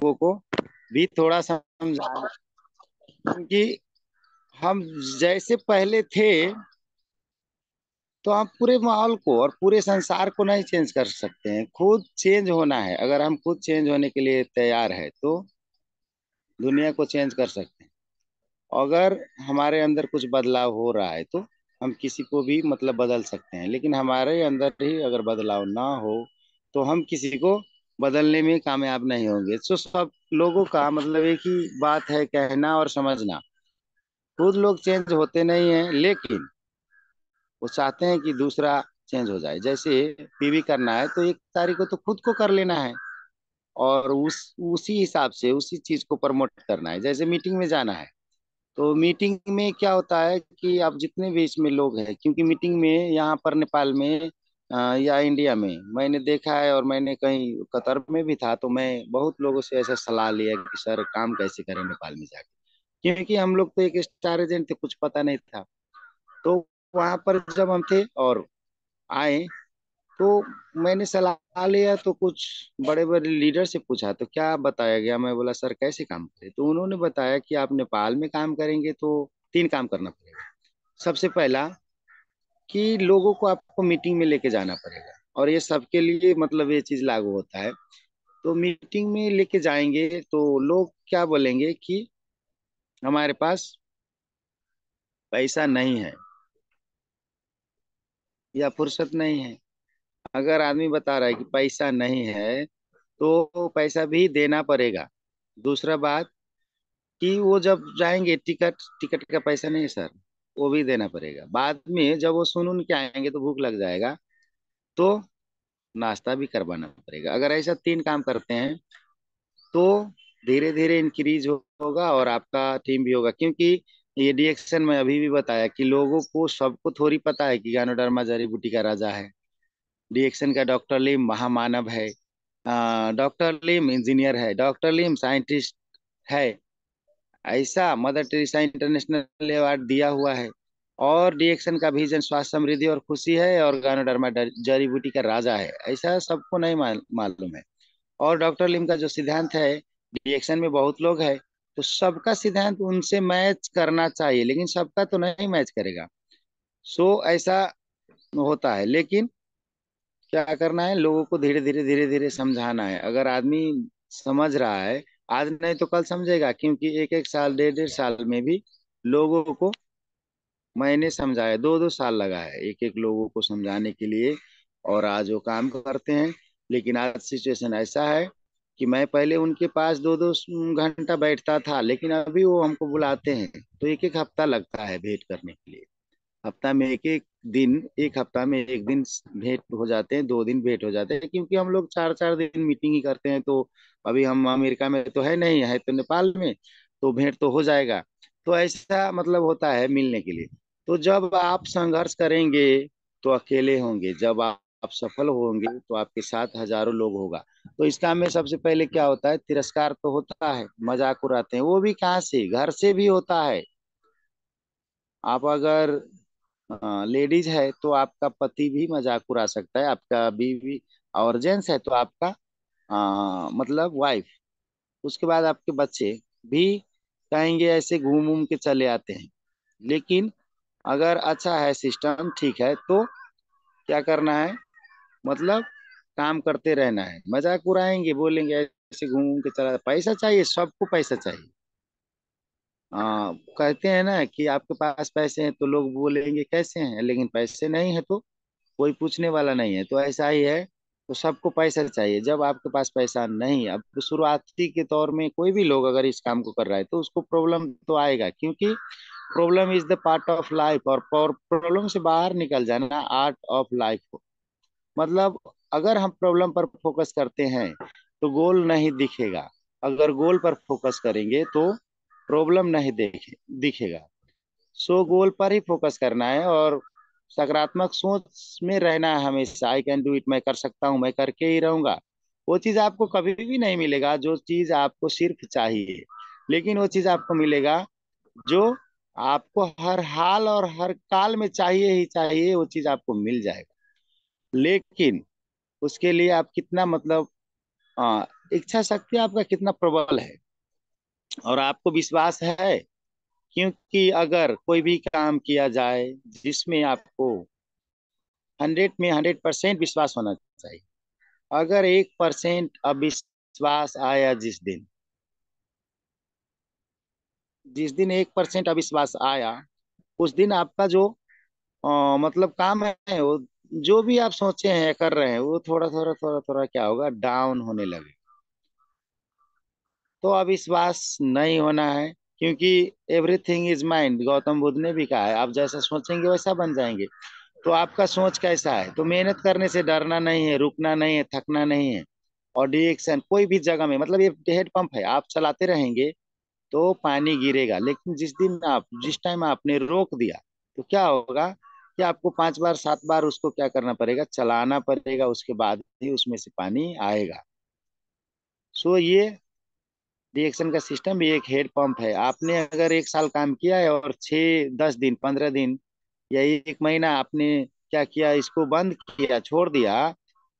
लोगों को भी थोड़ा समझाना, क्योंकि हम जैसे पहले थे तो हम पूरे माहौल को और पूरे संसार को नहीं चेंज कर सकते हैं। खुद चेंज होना है। अगर हम खुद चेंज होने के लिए तैयार है तो दुनिया को चेंज कर सकते हैं। अगर हमारे अंदर कुछ बदलाव हो रहा है तो हम किसी को भी मतलब बदल सकते हैं, लेकिन हमारे अंदर ही अगर बदलाव ना हो तो हम किसी को बदलने में कामयाब नहीं होंगे। तो सब लोगों का मतलब एक ही बात है, कहना और समझना। खुद लोग चेंज होते नहीं हैं, लेकिन वो चाहते हैं कि दूसरा चेंज हो जाए। जैसे पीवी करना है तो एक तारीख को तो खुद को कर लेना है और उसी हिसाब से उसी चीज को प्रमोट करना है। जैसे मीटिंग में जाना है तो मीटिंग में क्या होता है कि आप जितने भी इसमें लोग हैं, क्योंकि मीटिंग में यहाँ पर नेपाल में या इंडिया में मैंने देखा है, और मैंने कहीं कतर में भी था तो मैं बहुत लोगों से ऐसा सलाह लिया कि सर काम कैसे करें नेपाल में जाके, क्योंकि हम लोग तो एक स्टार एजेंट थे, कुछ पता नहीं था। तो वहां पर जब हम थे और आए तो मैंने सलाह लिया तो कुछ बड़े बड़े लीडर से पूछा तो क्या बताया गया। मैं बोला सर कैसे काम करें, तो उन्होंने बताया कि आप नेपाल में काम करेंगे तो तीन काम करना पड़ेगा। सबसे पहला कि लोगों को आपको मीटिंग में लेके जाना पड़ेगा, और ये सबके लिए मतलब ये चीज लागू होता है। तो मीटिंग में लेके जाएंगे तो लोग क्या बोलेंगे कि हमारे पास पैसा नहीं है या फुर्सत नहीं है। अगर आदमी बता रहा है कि पैसा नहीं है तो पैसा भी देना पड़ेगा। दूसरा बात कि वो जब जाएंगे, टिकट टिकट का पैसा नहीं है सर, वो भी देना पड़ेगा। बाद में जब वो सुन उन के आएंगे तो भूख लग जाएगा तो नाश्ता भी करवाना पड़ेगा। अगर ऐसा तीन काम करते हैं तो धीरे धीरे इंक्रीज होगा और आपका टीम भी होगा। क्योंकि ये डिएक्शन में अभी भी बताया कि लोगों को सबको थोड़ी पता है कि गैनोडर्मा जड़ी बूटी का राजा है। डिएक्शन का डॉक्टर लिम महामानव है, डॉक्टर लिम इंजीनियर है, डॉक्टर लिम साइंटिस्ट है। ऐसा मदर टेरेसा इंटरनेशनल अवार्ड दिया हुआ है। और डिएक्शन का विजन स्वास्थ्य समृद्धि और खुशी है, और गानोडर्मा जड़ी बूटी का राजा है। ऐसा सबको नहीं मालूम है। और डॉक्टर लिम का जो सिद्धांत है, रिएक्शन में बहुत लोग हैं तो सबका सिद्धांत उनसे मैच करना चाहिए, लेकिन सबका तो नहीं मैच करेगा। सो ऐसा होता है। लेकिन क्या करना है, लोगों को धीरे धीरे धीरे धीरे समझाना है। अगर आदमी समझ रहा है, आज नहीं तो कल समझेगा। क्योंकि एक एक साल डेढ़ डेढ़ साल में भी लोगों को मैंने समझाया, दो दो साल लगा है एक एक लोगों को समझाने के लिए। और आज वो काम करते हैं। लेकिन आज सिचुएशन ऐसा है कि मैं पहले उनके पास दो दो घंटा बैठता था, लेकिन अभी वो हमको बुलाते हैं तो एक एक हफ्ता लगता है भेंट करने के लिए। हफ्ता में एक एक दिन, एक हफ्ता में एक दिन भेंट हो जाते हैं, दो दिन भेंट हो जाते हैं, क्योंकि हम लोग चार चार दिन मीटिंग ही करते हैं। तो अभी हम अमेरिका में तो है नहीं, है तो नेपाल में, तो भेंट तो हो जाएगा। तो ऐसा मतलब होता है मिलने के लिए। तो जब आप संघर्ष करेंगे तो अकेले होंगे, जब आप सफल होंगे तो आपके साथ हजारों लोग होगा। तो इस काम में सबसे पहले क्या होता है, तिरस्कार तो होता है, मजाक उड़ाते हैं, वो भी कहाँ से, घर से भी होता है। आप अगर लेडीज है तो आपका पति भी मजाक उड़ा सकता है, आपका बीवी। और जेंट्स है तो आपका मतलब वाइफ। उसके बाद आपके बच्चे भी कहेंगे, ऐसे घूम घूम के चले आते हैं। लेकिन अगर अच्छा है, सिस्टम ठीक है, तो क्या करना है, मतलब काम करते रहना है। मजाक उड़ाएंगे, बोलेंगे ऐसे घूम घूम के चला, पैसा चाहिए, सबको पैसा चाहिए। कहते हैं ना कि आपके पास पैसे हैं तो लोग बोलेंगे कैसे हैं, लेकिन पैसे नहीं है तो कोई पूछने वाला नहीं है। तो ऐसा ही है। तो सबको पैसा चाहिए। जब आपके पास पैसा नहीं, अब तो शुरुआती के तौर में कोई भी लोग अगर इस काम को कर रहा है तो उसको प्रॉब्लम तो आएगा, क्योंकि problem is the part of life. और प्रॉब्लम से बाहर निकल जाना आर्ट ऑफ लाइफ। मतलब अगर हम प्रॉब्लम पर फोकस करते हैं तो गोल नहीं दिखेगा। अगर गोल पर फोकस करेंगे तो प्रॉब्लम नहीं दिखेगा। सो गोल पर ही फोकस करना है और सकारात्मक सोच में रहना है हमेशा। आई कैन डू इट, मैं कर सकता हूँ, मैं करके ही रहूंगा। वो चीज आपको कभी भी नहीं मिलेगा जो चीज आपको सिर्फ चाहिए, लेकिन वो चीज आपको मिलेगा जो आपको हर हाल और हर काल में चाहिए ही चाहिए। वो चीज आपको मिल जाएगा। लेकिन उसके लिए आप कितना मतलब इच्छा शक्ति आपका कितना प्रबल है और आपको विश्वास है। क्योंकि अगर कोई भी काम किया जाए जिसमें आपको 100% विश्वास होना चाहिए। अगर 1% अविश्वास आया जिस दिन 1% अविश्वास आया, उस दिन आपका जो मतलब काम है वो, जो भी आप सोचे हैं कर रहे हैं, वो थोड़ा थोड़ा थोड़ा थोड़ा क्या होगा, डाउन होने लगे। तो अविश्वास नहीं होना है, क्योंकि everything is mind, Gautam Buddha ने भी कहा है, आप जैसा सोचेंगे वैसा बन जाएंगे। तो आपका सोच कैसा है, तो मेहनत करने से डरना नहीं है, रुकना नहीं है, थकना नहीं है। और डिएक्शन कोई भी जगह में, मतलब ये हेड पंप है, आप चलाते रहेंगे तो पानी गिरेगा, लेकिन जिस टाइम आपने रोक दिया, तो क्या होगा कि आपको 5 बार 7 बार उसको क्या करना पड़ेगा, चलाना पड़ेगा, उसके बाद ही उसमें से पानी आएगा। सो ये रिएक्शन का सिस्टम भी एक हेड पंप है। आपने अगर 1 साल काम किया है और 6 10 दिन 15 दिन या 1 महीना आपने क्या किया, इसको बंद किया, छोड़ दिया,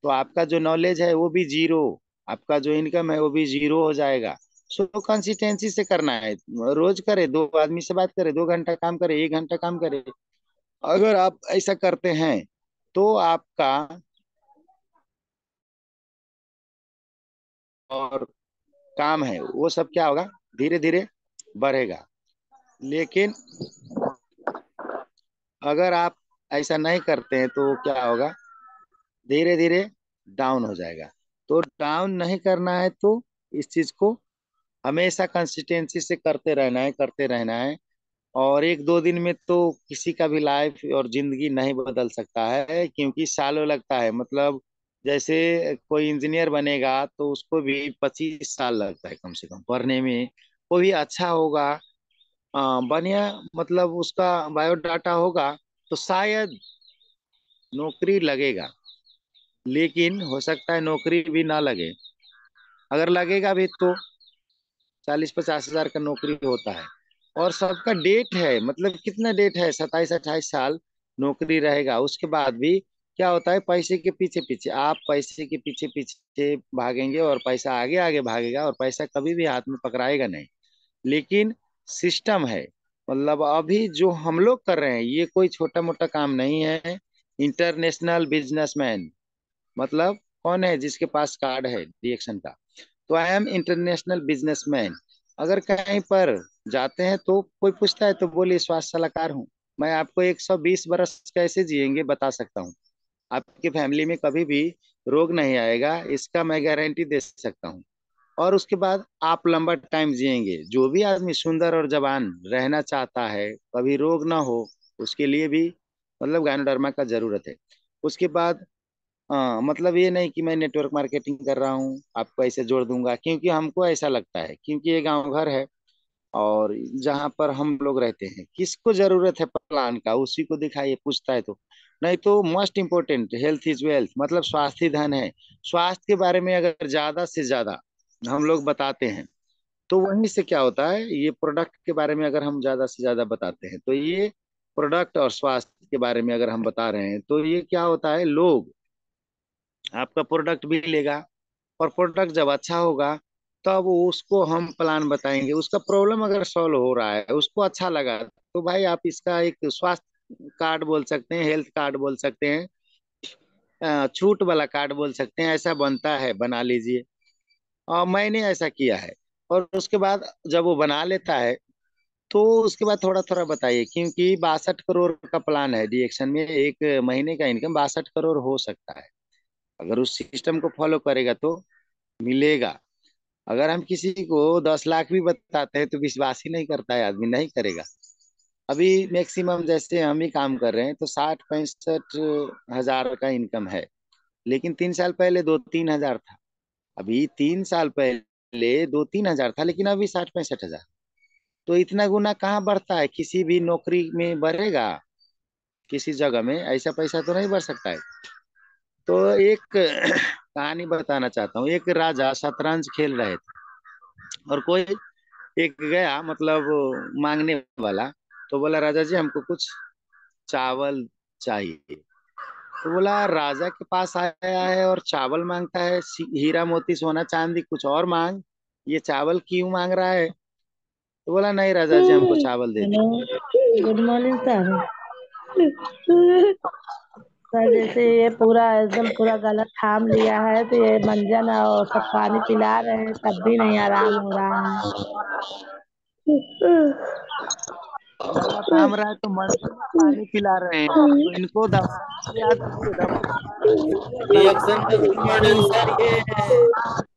तो आपका जो नॉलेज है वो भी जीरो, आपका जो इनकम है वो भी जीरो हो जाएगा। सो कंसिस्टेंसी से करना है। रोज करे, 2 आदमी से बात करे, 2 घंटा काम करे, 1 घंटा काम करे। अगर आप ऐसा करते हैं तो आपका और काम है वो सब क्या होगा, धीरे धीरे बढ़ेगा। लेकिन अगर आप ऐसा नहीं करते हैं तो क्या होगा, धीरे धीरे डाउन हो जाएगा। तो डाउन नहीं करना है, तो इस चीज को हमेशा कंसिस्टेंसी से करते रहना है, करते रहना है। और 1 2 दिन में तो किसी का भी लाइफ और जिंदगी नहीं बदल सकता है, क्योंकि सालों लगता है। मतलब जैसे कोई इंजीनियर बनेगा तो उसको भी 25 साल लगता है कम से कम पढ़ने में। वो भी अच्छा होगा, बढ़िया, मतलब उसका बायोडाटा होगा, तो शायद नौकरी लगेगा। लेकिन हो सकता है नौकरी भी ना लगे। अगर लगेगा भी तो 40 50 हजार का नौकरी होता है। और सबका डेट है, मतलब कितना डेट है, 27 28 साल नौकरी रहेगा। उसके बाद भी क्या होता है, पैसे के पीछे पीछे आप पैसे के पीछे पीछे भागेंगे, और पैसा आगे आगे भागेगा, और पैसा कभी भी हाथ में पकड़ाएगा नहीं। लेकिन सिस्टम है, मतलब अभी जो हम लोग कर रहे हैं ये कोई छोटा मोटा काम नहीं है। इंटरनेशनल बिजनेसमैन, मतलब कौन है जिसके पास कार्ड है रिएक्शन का, तो आई एम इंटरनेशनल बिजनेसमैन। अगर कहीं पर जाते हैं तो कोई पूछता है तो बोलिए स्वास्थ्य सलाहकार हूँ। मैं आपको 120 बरस कैसे जिएंगे बता सकता हूँ। आपकी फैमिली में कभी भी रोग नहीं आएगा, इसका मैं गारंटी दे सकता हूँ। और उसके बाद आप लंबा टाइम जिएंगे। जो भी आदमी सुंदर और जवान रहना चाहता है, कभी रोग ना हो, उसके लिए भी मतलब गायनोडर्मा का जरूरत है। उसके बाद हाँ, मतलब ये नहीं कि मैं नेटवर्क मार्केटिंग कर रहा हूँ आपको ऐसे जोड़ दूंगा, क्योंकि हमको ऐसा लगता है, क्योंकि ये गांव घर है और जहाँ पर हम लोग रहते हैं, किसको जरूरत है प्लान का, उसी को दिखाइए, पूछता है तो। नहीं तो most important, health is wealth, मतलब स्वास्थ्य ही धन है। स्वास्थ्य के बारे में अगर ज्यादा से ज्यादा हम लोग बताते हैं, तो वहीं से क्या होता है, ये प्रोडक्ट के बारे में अगर हम ज्यादा से ज्यादा बताते हैं, तो ये प्रोडक्ट और स्वास्थ्य के बारे में अगर हम बता रहे हैं, तो ये क्या होता है, लोग आपका प्रोडक्ट भी लेगा। और प्रोडक्ट जब अच्छा होगा, तब उसको हम प्लान बताएंगे। उसका प्रॉब्लम अगर सॉल्व हो रहा है, उसको अच्छा लगा, तो भाई आप इसका एक स्वास्थ्य कार्ड बोल सकते हैं, हेल्थ कार्ड बोल सकते हैं, छूट वाला कार्ड बोल सकते हैं, ऐसा बनता है, बना लीजिए। और मैंने ऐसा किया है। और उसके बाद जब वो बना लेता है, तो उसके बाद थोड़ा थोड़ा बताइए, क्योंकि 62 करोड़ का प्लान है रिएक्शन में, एक महीने का इनकम 62 करोड़ हो सकता है। अगर उस सिस्टम को फॉलो करेगा तो मिलेगा। अगर हम किसी को 10 लाख भी बताते हैं तो विश्वास ही नहीं करता है, आदमी नहीं करेगा। अभी मैक्सिमम जैसे हम ही काम कर रहे हैं तो 60 65 हजार का इनकम है। लेकिन 3 साल पहले 2 3 हजार था। अभी 3 साल पहले 2 3 हजार था, लेकिन अभी 60 65 हजार। तो इतना गुना कहाँ बढ़ता है, किसी भी नौकरी में बढ़ेगा, किसी जगह में ऐसा पैसा तो नहीं बढ़ सकता है। तो एक कहानी बताना चाहता हूँ। एक राजा शतरंज खेल रहे थे, और कोई एक गया, मतलब मांगने वाला। तो बोला, राजा जी हमको कुछ चावल चाहिए। तो बोला राजा के पास आया है और चावल मांगता है, हीरा मोती सोना चांदी कुछ और मांग, ये चावल क्यों मांग रहा है? तो बोला नहीं राजा जी, हमको चावल दे हेलो, दीजिए। Good morning sir. सर जैसे ये पूरा एकदम पूरा गला थाम लिया है, तो ये मंजन और सब पानी पिला रहे हैं तब भी नहीं आराम हो रहा है। गला थाम रहा है तो मंदिर में पानी पिला रहे हैं, तो इनको दवा याद कीजिए, दवा। रिएक्शन का गुड मॉर्निंग सर ये है।